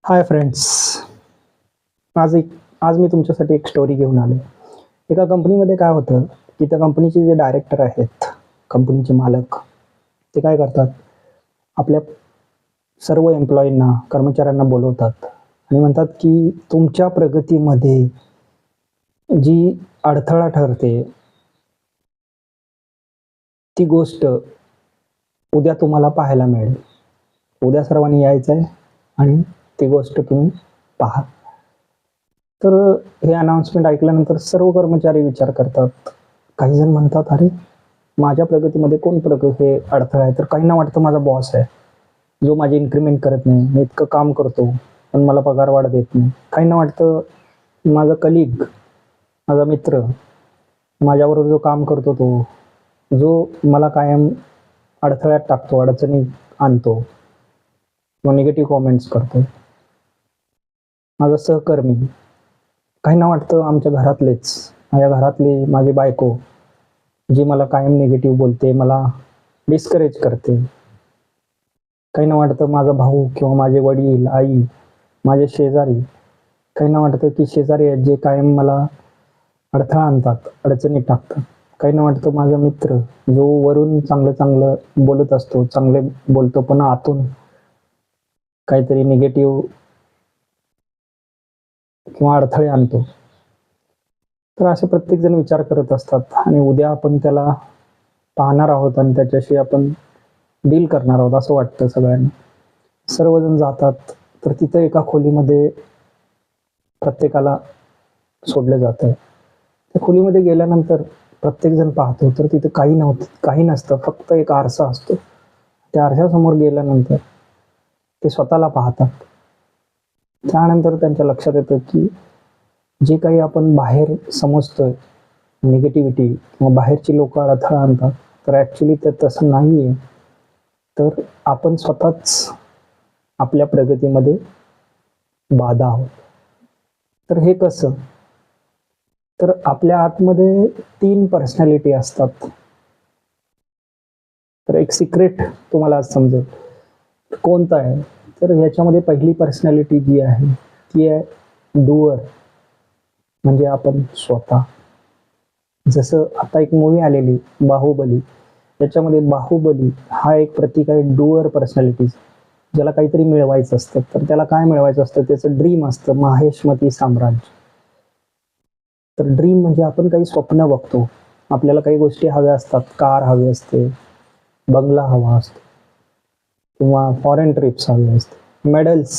Hi friends. आज मी तुमच्यासाठी एक स्टोरी घेऊन आलो. एका कंपनीमध्ये काय होतं की त्या कंपनीचे जे डायरेक्टर आहेत, कंपनीचे मालक, ते काय करतात, आपल्या सर्व एम्प्लॉईंना, कर्मचाऱ्यांना बोलवतात आणि म्हणतात की तुमच्या प्रगतीमध्ये जी अडथळा ठरते ती गोष्ट उद्या तुम्हाला पाहायला मिळेल. उद्या सर्वांनी यायचं आहे आणि ती गोष्ट तुम्ही पहा. तर हे अनाउन्समेंट ऐकल्यानंतर सर्व कर्मचारी विचार करतात. काही जण म्हणतात, अरे माझ्या प्रगतीमध्ये कोण हे अडथळा आहे. तर काहींना वाटतं माझा बॉस आहे, जो माझी इन्क्रीमेंट करत नाही. मी इतकं काम करतो पण मला पगार वाढ देत नाही. काहींना वाटतं माझा कलिग, माझा मित्र, माझ्याबरोबर जो काम करतो तो, जो मला कायम अडथळ्यात टाकतो, अडचणी आणतो किंवा निगेटिव्ह कॉमेंट्स करतो, माझा सहकर्मी. काहींना वाटतं आमच्या घरातलेच, माझ्या घरातली माझी बायको, जी मला कायम निगेटिव्ह बोलते, मला डिस्करेज करते. काहींना वाटतं माझा भाऊ किंवा माझे वडील, आई, माझे शेजारी. काहींना वाटतं की शेजारी आहेत जे कायम मला अडथळा आणतात, अडचणीत टाकतात. काहींना वाटतं माझा मित्र, जो वरून चांगलं चांगलं बोलत असतो, चांगले बोलतो पण आतून काहीतरी निगेटिव्ह किंवा अडथळे आणतो. तर असे प्रत्येक जण विचार करत असतात आणि उद्या आपण त्याला पाहणार आहोत आणि त्याच्याशी आपण डील करणार आहोत असं वाटतं सगळ्यांना. सर्वजण जातात, तर तिथं एका खोलीमध्ये प्रत्येकाला सोडलं जातं. त्या खोलीमध्ये गेल्यानंतर प्रत्येक जण पाहतो, तर तिथं काही नसतं, फक्त एक आरसा असतो. त्या आरशासमोर गेल्यानंतर ते स्वतःला पाहतात. त्यानंतर त्यांच्या लक्षात येतं की जे काही आपण बाहेर समजतोय निगेटिव्हिटी किंवा बाहेरची लोक अडथळा आणतात, तर ॲक्च्युली ते तसं नाही आहे. तर आपण स्वतःच आपल्या प्रगतीमध्ये बाधा आहोत. तर हे कसं? तर आपल्या आतमध्ये 3 पर्सनॅलिटी असतात. तर एक सिक्रेट तुम्हाला आज समजेल. कोणतं आहे? तर ह्याच्यामध्ये पहिली पर्सनॅलिटी जी आहे ती आहे डूअर, म्हणजे आपण स्वतः. जसं आता एक मूवी आलेली बाहुबली, त्याच्यामध्ये बाहुबली हा एक प्रतीक आहे डूअर पर्सनॅलिटी, ज्याला काहीतरी मिळवायचं असतं. तर त्याला काय मिळवायचं असतं? त्याचं ड्रीम असतं माहेशमती साम्राज्य. तर ड्रीम म्हणजे आपण काही स्वप्न बघतो, आपल्याला काही गोष्टी हव्या असतात, कार हवी असते, बंगला हवा असतो किंवा फॉरेन ट्रिप्स हवी असते, मेडल्स